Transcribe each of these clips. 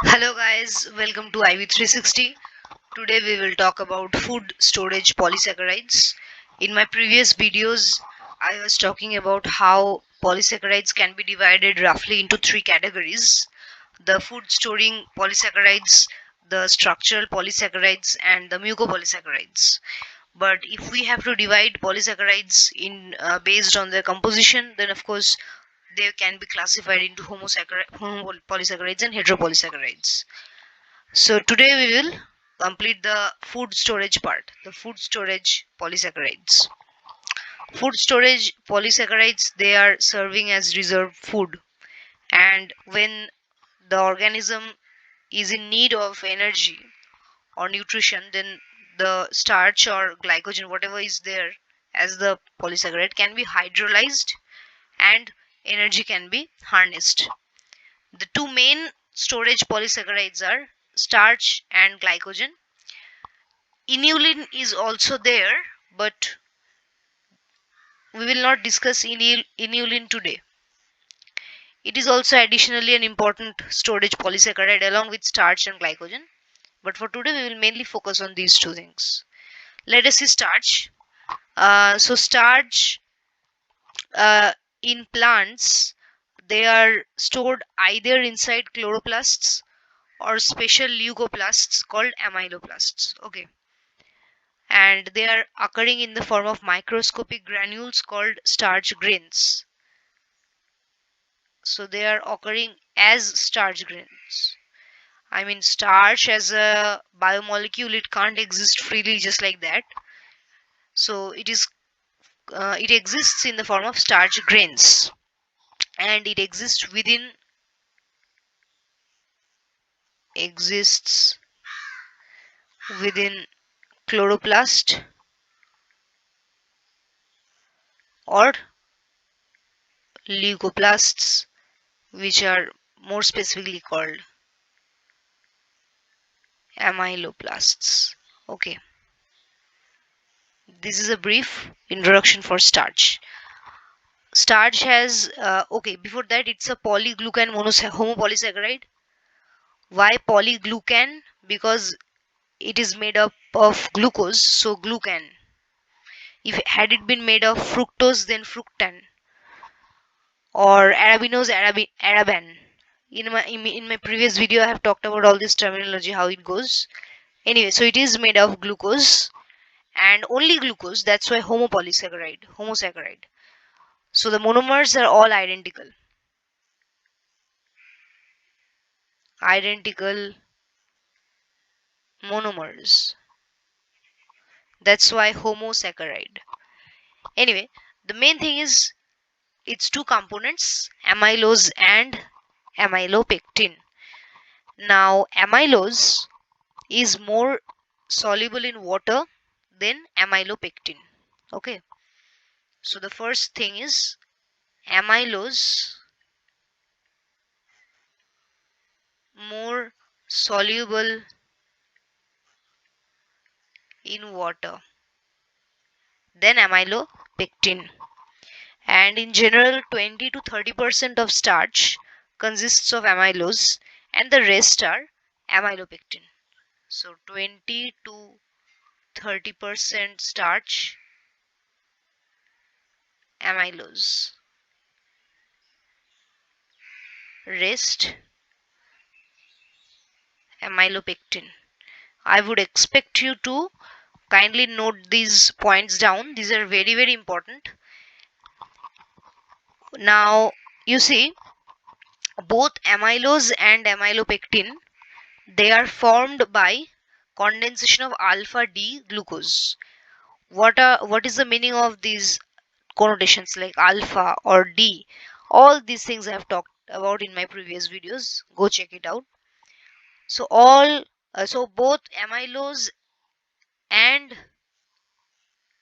Hello guys, welcome to IV360. Today we will talk about food storage polysaccharides. In my previous videos, I was talking about how polysaccharides can be divided roughly into three categories: the food storing polysaccharides, the structural polysaccharides, and the mucopolysaccharides. But if we have to divide polysaccharides in based on their composition, then of course they can be classified into homopolysaccharides and heteropolysaccharides. So today we will complete the food storage part, the food storage polysaccharides. Food storage polysaccharides, they are serving as reserve food, and when the organism is in need of energy or nutrition, then the starch or glycogen, whatever is there as the polysaccharide, can be hydrolyzed and energy can be harnessed. The two main storage polysaccharides are starch and glycogen. Inulin is also there, but we will not discuss inulin today. It is also additionally an important storage polysaccharide along with starch and glycogen. But for today, we will mainly focus on these two things. Let us see starch. So starch in plants, they are stored either inside chloroplasts or special leucoplasts called amyloplasts. Okay, and they are occurring in the form of microscopic granules called starch grains. So they are occurring as starch grains. I mean, starch as a biomolecule, it can't exist freely just like that. So it exists in the form of starch grains, and it exists within chloroplast or leucoplasts, which are more specifically called amyloplasts. Okay, this is a brief introduction for starch. Starch has okay, before that it's a polyglucan homopolysaccharide. Why polyglucan? Because it is made up of glucose, so glucan. If had it been made of fructose, then fructan, or arabinose, araban. In my previous video I have talked about all this terminology, how it goes. Anyway, so it is made of glucose and only glucose. That's why homosaccharide. So the monomers are all identical monomers. That's why homosaccharide. Anyway, the main thing is its two components, amylose and amylopectin. Now, amylose is more soluble in water than amylopectin. Okay, so the first thing is amylose more soluble in water than amylopectin. And in general, 20 to 30% of starch consists of amylose, and the rest are amylopectin. So 20 to 30% starch, amylose, rest amylopectin. I would expect you to kindly note these points down. These are very, very important. Now, you see, both amylose and amylopectin, they are formed by condensation of alpha D glucose. What is the meaning of these connotations like alpha or D? All these things I have talked about in my previous videos. Go check it out. So both amylose and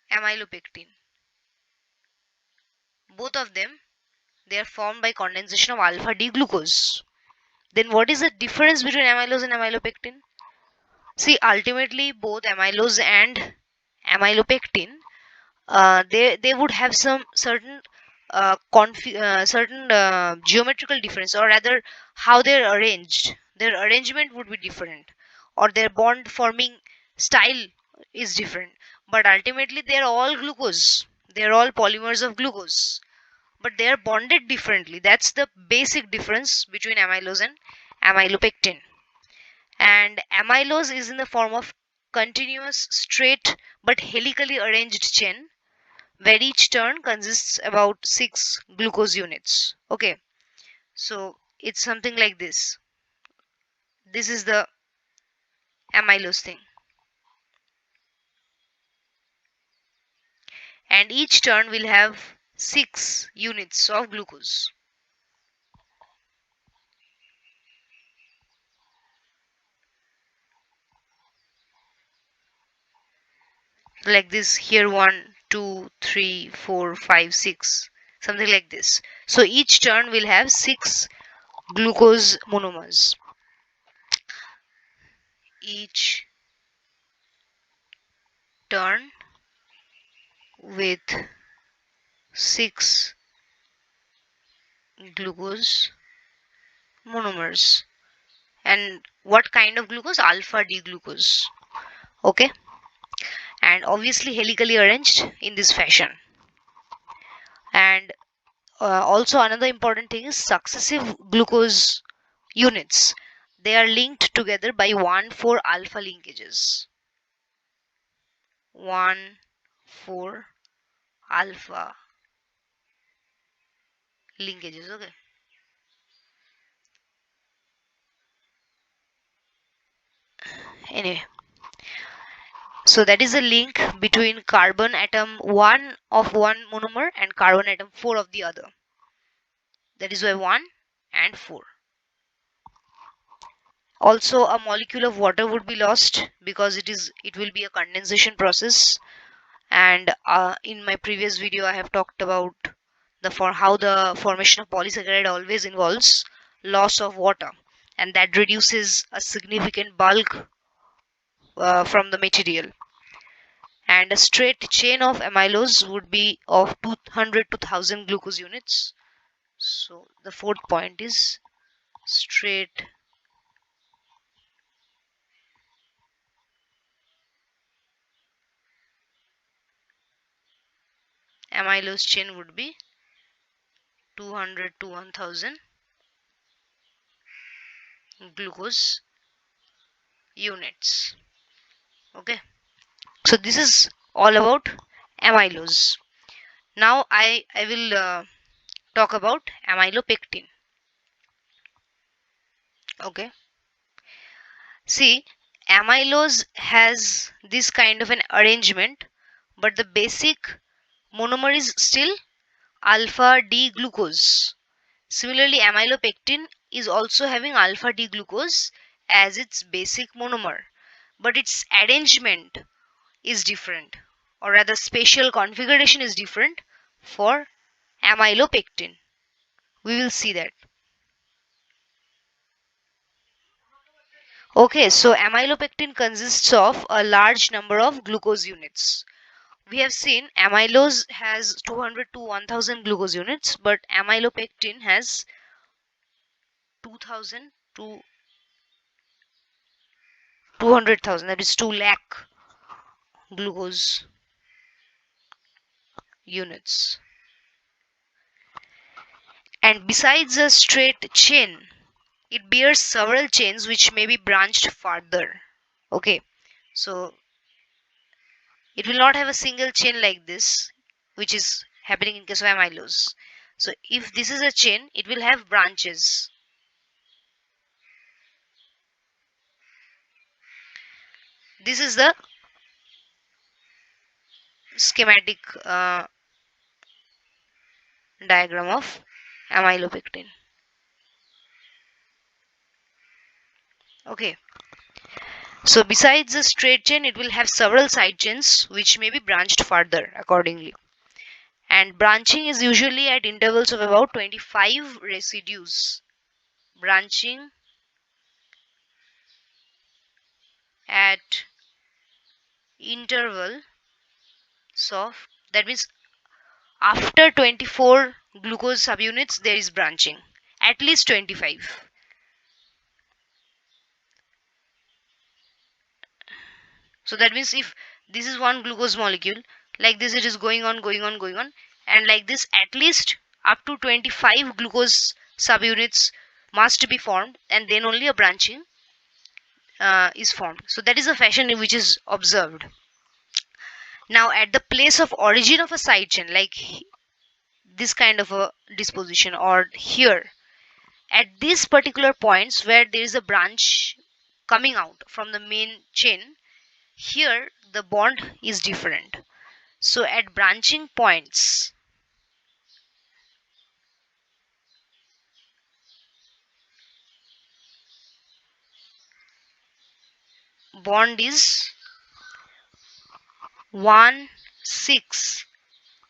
amylopectin, both of them, they are formed by condensation of alpha D glucose. Then what is the difference between amylose and amylopectin? See, ultimately both amylose and amylopectin, they would have some certain certain geometrical difference, or rather how they're arranged. Their arrangement would be different, or their bond forming style is different. But ultimately, they're all glucose. They're all polymers of glucose, but they are bonded differently. That's the basic difference between amylose and amylopectin. And amylose is in the form of continuous, straight but helically arranged chain where each turn consists about 6 glucose units. Okay, so it's something like this. This is the amylose thing, and each turn will have 6 units of glucose. Like this here, 1, 2, 3, 4, 5, 6, something like this. So each turn will have 6 glucose monomers. Each turn with 6 glucose monomers. And what kind of glucose? Alpha D glucose. Okay, and obviously helically arranged in this fashion. And also another important thing is successive glucose units. They are linked together by 1,4 alpha linkages. 1,4 alpha linkages. Okay, anyway, so that is a link between carbon atom 1 of one monomer and carbon atom 4 of the other. That is why 1 and 4. Also, a molecule of water would be lost because it will be a condensation process. And in my previous video I have talked about how the formation of polysaccharide always involves loss of water, and that reduces a significant bulk from the material. And a straight chain of amylose would be of 200 to 1000 glucose units. So the fourth point is straight amylose chain would be 200 to 1000 glucose units. Okay, so this is all about amylose. Now I will talk about amylopectin. Okay, see, amylose has this kind of an arrangement, but the basic monomer is still alpha D glucose. Similarly, amylopectin is also having alpha D glucose as its basic monomer, but its arrangement is different, or rather spatial configuration is different for amylopectin. We will see that. Okay, so amylopectin consists of a large number of glucose units. We have seen amylose has 200 to 1000 glucose units, but amylopectin has 2000 to 200,000, that is 2 lakh glucose units. And besides a straight chain, it bears several chains which may be branched further. Okay, so it will not have a single chain like this, which is happening in case of amylose. So if this is a chain, it will have branches. This is the schematic diagram of amylopectin. Okay, so besides the straight chain, it will have several side chains which may be branched further accordingly. And branching is usually at intervals of about 25 residues. Branching at intervals of That means after 24 glucose subunits there is branching, at least 25. So that means if this is one glucose molecule, like this it is going on, and like this at least up to 25 glucose subunits must be formed, and then only a branching is formed. So that is a fashion which is observed. Now at the place of origin of a side chain, like this kind of a disposition, or here at these particular points where there is a branch coming out from the main chain, here the bond is different. So at branching points, bond is 1,6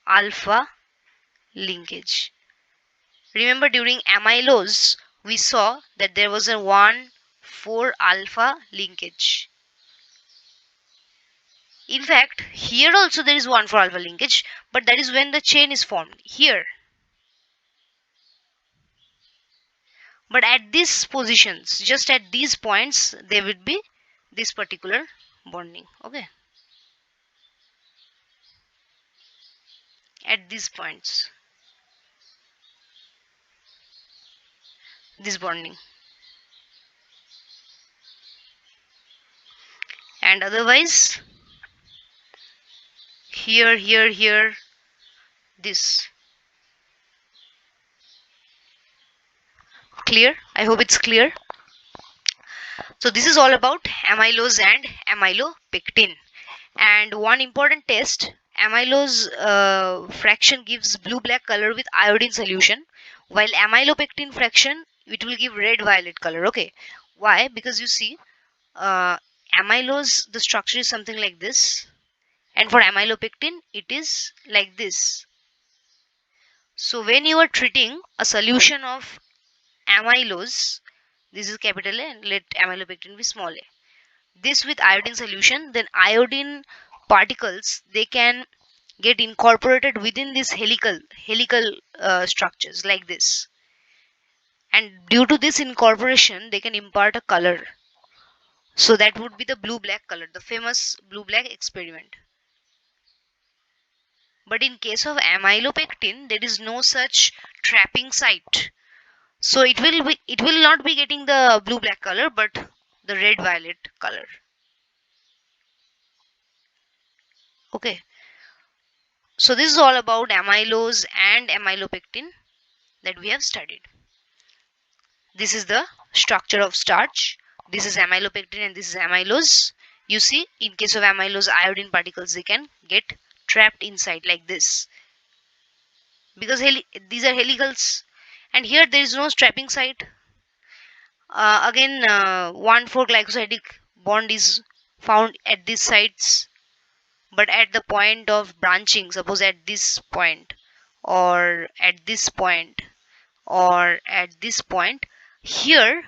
alpha linkage. Remember during amylose we saw that there was a 1,4 alpha linkage. In fact, here also there is 1,4 alpha linkage, but that is when the chain is formed here. But at these positions, just at these points, there would be this particular bonding. Okay, at these points, this bonding, and otherwise here, this. Clear? I hope it's clear. So this is all about amylose and amylopectin. And one important test, amylose fraction gives blue-black color with iodine solution, while amylopectin fraction it will give red-violet color. Okay, why? Because you see, amylose the structure is something like this, and for amylopectin it is like this. So when you are treating a solution of amylose, this is capital A, and let amylopectin be small a, this with iodine solution, then iodine particles they can get incorporated within these helical structures like this, and due to this incorporation they can impart a color. So that would be the blue black color, the famous blue black experiment. But in case of amylopectin there is no such trapping site, so it will not be getting the blue black color but the red violet color. Okay, so this is all about amylose and amylopectin that we have studied. This is the structure of starch, this is amylopectin and this is amylose. You see, in case of amylose, iodine particles they can get trapped inside like this, because these are helicals, and here there is no trapping site. Again 1,4 glycosidic bond is found at these sites, but at the point of branching, suppose at this point or at this point or at this point, here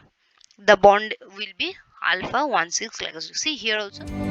the bond will be alpha 1,6 glycosidic. See here also